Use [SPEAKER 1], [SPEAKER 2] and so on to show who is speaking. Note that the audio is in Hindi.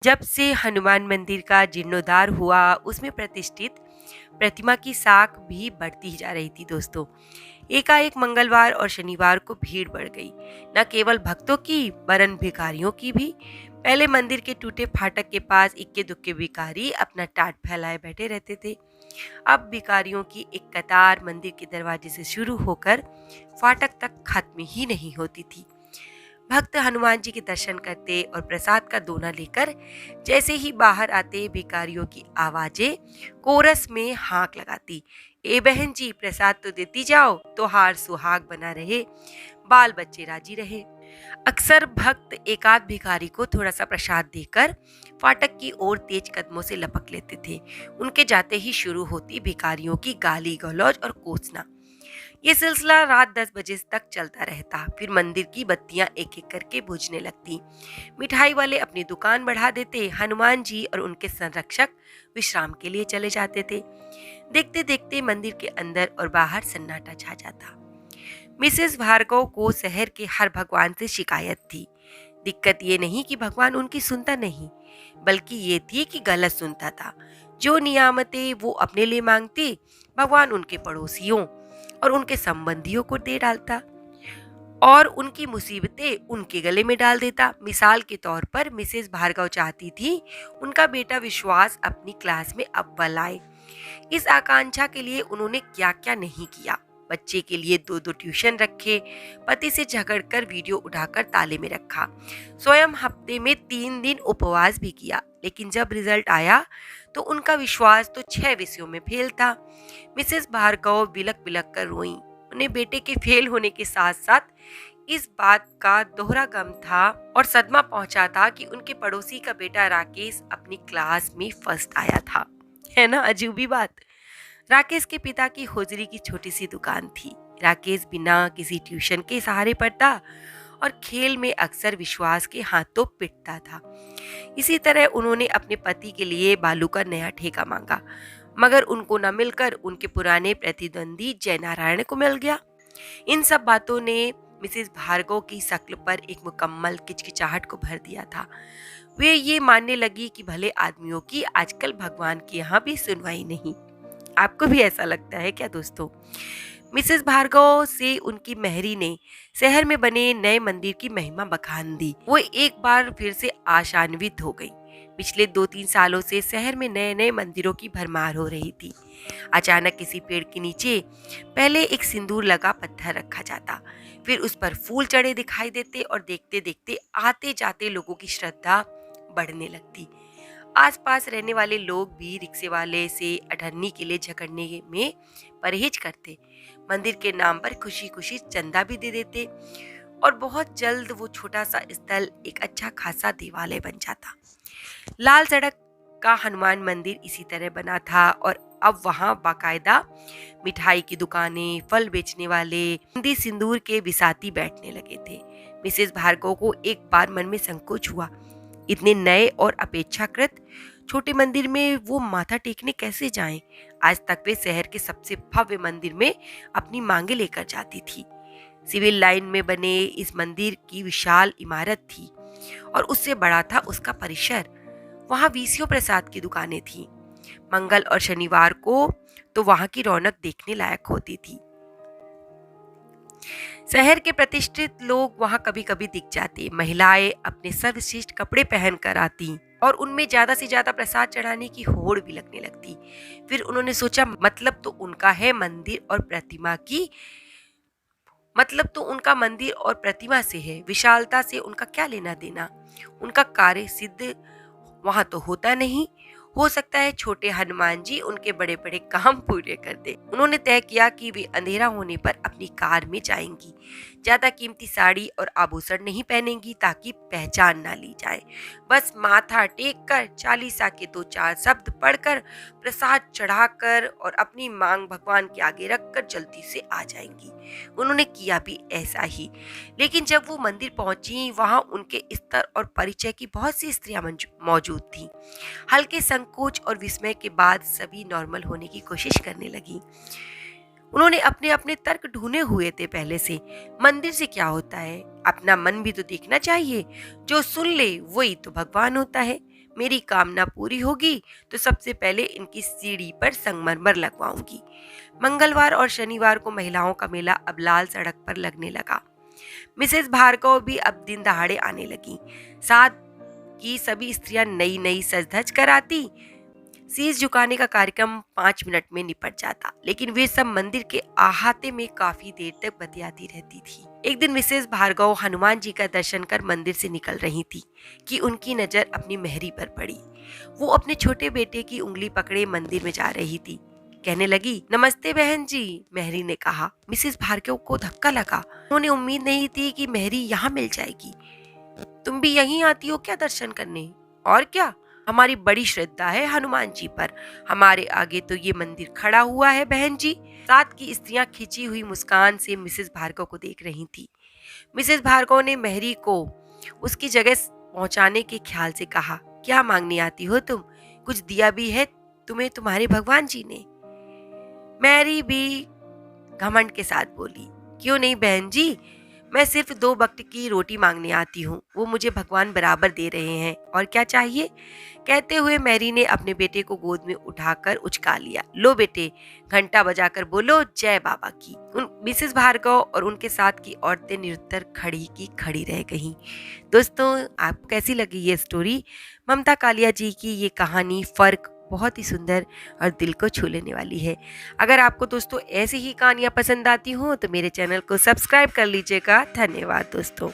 [SPEAKER 1] जब से हनुमान मंदिर का जीर्णोद्धार हुआ, उसमें प्रतिष्ठित प्रतिमा की साख भी बढ़ती जा रही थी दोस्तों। एकाएक मंगलवार और शनिवार को भीड़ बढ़ गई, न केवल भक्तों की वरन भिखारियों की भी। पहले मंदिर के टूटे फाटक के पास इक्के दुक्के भिखारी अपना टाट फैलाए बैठे रहते थे। अब भिखारियों की एक कतार मंदिर के दरवाजे से शुरू होकर फाटक तक खत्म ही नहीं होती थी। भक्त हनुमान जी के दर्शन करते और प्रसाद का दोना लेकर जैसे ही बाहर आते, भिखारियों की आवाजें कोरस में हाक लगाती, ए बहन जी प्रसाद तो देती जाओ, तो हार सुहाग बना रहे, बाल बच्चे राजी रहे। अक्सर भक्त एकाध भिखारी को थोड़ा सा प्रसाद देकर फाटक की ओर तेज कदमों से लपक लेते थे। उनके जाते ही शुरू होती भिखारियों की गाली गलौज और कोसना। ये सिलसिला रात 10 बजे तक चलता रहता। फिर मंदिर की बत्तियां एक एक करके बुझने लगती। मिठाई वाले अपनी दुकान बढ़ा देते। हनुमान जी और उनके संरक्षक विश्राम के लिए चले जाते थे। देखते देखते मंदिर के अंदर और बाहर सन्नाटा छा जाता। मिसेस भार्गव को शहर के हर भगवान से शिकायत थी। दिक्कत ये नहीं कि भगवान उनकी सुनता नहीं, बल्कि ये थी कि गलत सुनता था। जो नियामतें वो अपने लिए मांगते, भगवान उनके पड़ोसियों और उनके संबंधियों को दे डालता और उनकी मुसीबतें उनके गले में डाल देता। मिसाल के तौर पर मिसेस भार्गव चाहती थी उनका बेटा विश्वास अपनी क्लास में अव्वल आए। इस आकांक्षा के लिए उन्होंने क्या क्या नहीं किया। बच्चे के लिए 2-2 ट्यूशन रखे, पति से झगड़कर वीडियो उठाकर ताले में रखा, स्वयं हफ्ते में 3 दिन उपवास भी किया। लेकिन जब रिजल्ट आया तो उनका विश्वास तो 6 विषयों में फेल था। मिसेस भार्गव बिलक बिलक कर रोईं। उन्हें बेटे के फेल होने के साथ साथ इस बात का दोहरा गम था और सदमा पहुंचा था कि उनके पड़ोसी का बेटा राकेश अपनी क्लास में फर्स्ट आया था। है ना अजूबी बात। राकेश के पिता की होजरी की छोटी सी दुकान थी। राकेश बिना किसी ट्यूशन के सहारे पढ़ता और खेल में अक्सर विश्वास के हाथों पिटता था। इसी तरह उन्होंने अपने पति के लिए बालू का नया ठेका मांगा, मगर उनको न मिलकर उनके पुराने प्रतिद्वंदी जयनारायण को मिल गया। इन सब बातों ने मिसेस भार्गव की शक्ल पर एक मुकम्मल किचकिचाहट को भर दिया था। वे ये मानने लगी कि भले आदमियों की आजकल भगवान के यहाँ भी सुनवाई नहीं। आपको भी ऐसा लगता है क्या दोस्तों? मिसेस भार्गव से उनकी मेहरी ने शहर में बने नए मंदिर की महिमा बखान दी। वो एक बार फिर से आशान्वित हो गई। पिछले 2-3 सालों से शहर में नए नए मंदिरों की भरमार हो रही थी। अचानक किसी पेड़ के नीचे पहले एक सिंदूर लगा पत्थर रखा जाता, फिर उस पर फूल चढ़े दिखाई देते और देखते देखते आते जाते लोगों की श्रद्धा बढ़ने लगती। आसपास रहने वाले लोग भी रिक्शे वाले से अठन्नी के लिए झगड़ने में परहेज करते, मंदिर के नाम पर खुशी खुशी चंदा भी दे देते और बहुत जल्द वो छोटा सा स्थल एक अच्छा खासा देवालय बन जाता। लाल सड़क का हनुमान मंदिर इसी तरह बना था और अब वहां बाकायदा मिठाई की दुकानें, फल बेचने वाले, हिंदी सिंदूर के बिसाती बैठने लगे थे। मिसेस भार्गव को एक बार मन में संकोच हुआ। इतने नए और अपेक्षाकृत छोटे मंदिर में वो माथा टेकने कैसे जाएं? आज तक वे शहर के सबसे भव्य मंदिर में अपनी मांगे लेकर जाती थी। सिविल लाइन में बने इस मंदिर की विशाल इमारत थी और उससे बड़ा था उसका परिसर। वहां वीसियों प्रसाद की दुकानें थीं। मंगल और शनिवार को तो वहां की रौनक देखने लायक होती थी। शहर के प्रतिष्ठित लोग वहां कभी कभी दिख जाते। महिलाएं अपने सर्वश्रेष्ठ कपड़े पहनकर आती और उनमें ज्यादा से ज्यादा प्रसाद चढ़ाने की होड़ भी लगने लगती। फिर उन्होंने सोचा मतलब तो उनका है मंदिर और प्रतिमा की, मतलब तो उनका मंदिर और प्रतिमा से है, विशालता से उनका क्या लेना देना? उनका कार्य सिद्ध वहां तो होता नहीं। हो सकता है छोटे हनुमान जी उनके बड़े बड़े काम पूरे कर दे। उन्होंने तय किया कि वे अंधेरा होने पर अपनी कार में जाएंगी। ज्यादा कीमती साड़ी और आभूषण नहीं पहनेंगी ताकि पहचान ना ली जाए। बस माथा टेक कर चालीसा के 2-4 शब्द पढ़कर प्रसाद चढ़ाकर और अपनी मांग भगवान के आगे रखकर जल्दी से आ जाएंगी। उन्होंने किया भी ऐसा ही। लेकिन जब वो मंदिर पहुंची, वहां उनके स्तर और परिचय की बहुत सी स्त्रियां मौजूद थीं। हल्के संकोच और विस्मय के बाद सभी नॉर्मल होने की कोशिश करने लगी। उन्होंने अपने अपने तर्क ढूंढे हुए थे पहले से। मंदिर से क्या होता है? अपना मन भी तो देखना चाहिए। जो सुन ले वही तो भगवान होता है। मेरी कामना पूरी होगी तो सबसे पहले इनकी सीढ़ी पर संगमरमर लगवाऊंगी। मंगलवार और शनिवार को महिलाओं का मेला अब लाल सड़क पर लगने लगा। मिसेस भार्गव भी अब दिन दहाड़े आने लगी। साथ की सभी स्त्रियां नई नई सज धज कर आती। शीश झुकाने का कार्यक्रम 5 मिनट में निपट जाता, लेकिन वे सब मंदिर के अहाते में काफी देर तक बतियाती रहती थी। एक दिन मिसेस भार्गव हनुमान जी का दर्शन कर मंदिर से निकल रही थी कि उनकी नजर अपनी मेहरी पर पड़ी। वो अपने छोटे बेटे की उंगली पकड़े मंदिर में जा रही थी। कहने लगी, नमस्ते बहन जी। मेहरी ने कहा। मिसेस भार्गव को धक्का लगा। उन्होंने उम्मीद नहीं थी कि मेहरी यहाँ मिल जाएगी। तुम भी यहीं आती हो क्या दर्शन करने? और क्या, हमारी बड़ी श्रद्धा है हनुमान जी पर। हमारे आगे तो ये मंदिर खड़ा हुआ है बहन जी। साथ की स्त्रियां खिंची हुई मुस्कान से मिसेस भार्गव को देख रही थी। मिसेस भार्गव ने मेहरी को उसकी जगह पहुंचाने के ख्याल से कहा, क्या मांगने आती हो तुम? कुछ दिया भी है तुम्हें तुम्हारे भगवान जी ने? मेहरी भी घमंड के साथ बोली, क्यों नहीं बहन जी, मैं सिर्फ 2 वक्त की रोटी मांगने आती हूँ, वो मुझे भगवान बराबर दे रहे हैं, और क्या चाहिए? कहते हुए मेहरी ने अपने बेटे को गोद में उठाकर उचका लिया। लो बेटे, घंटा बजाकर बोलो जय बाबा की। मिसेस भार्गव और उनके साथ की औरतें निरुत्तर खड़ी की खड़ी रह गईं। दोस्तों, आपको कैसी लगी ये स्टोरी? ममता कालिया जी की ये कहानी फर्क बहुत ही सुंदर और दिल को छू लेने वाली है। अगर आपको दोस्तों ऐसी ही कहानियाँ पसंद आती हों तो मेरे चैनल को सब्सक्राइब कर लीजिएगा। धन्यवाद दोस्तों।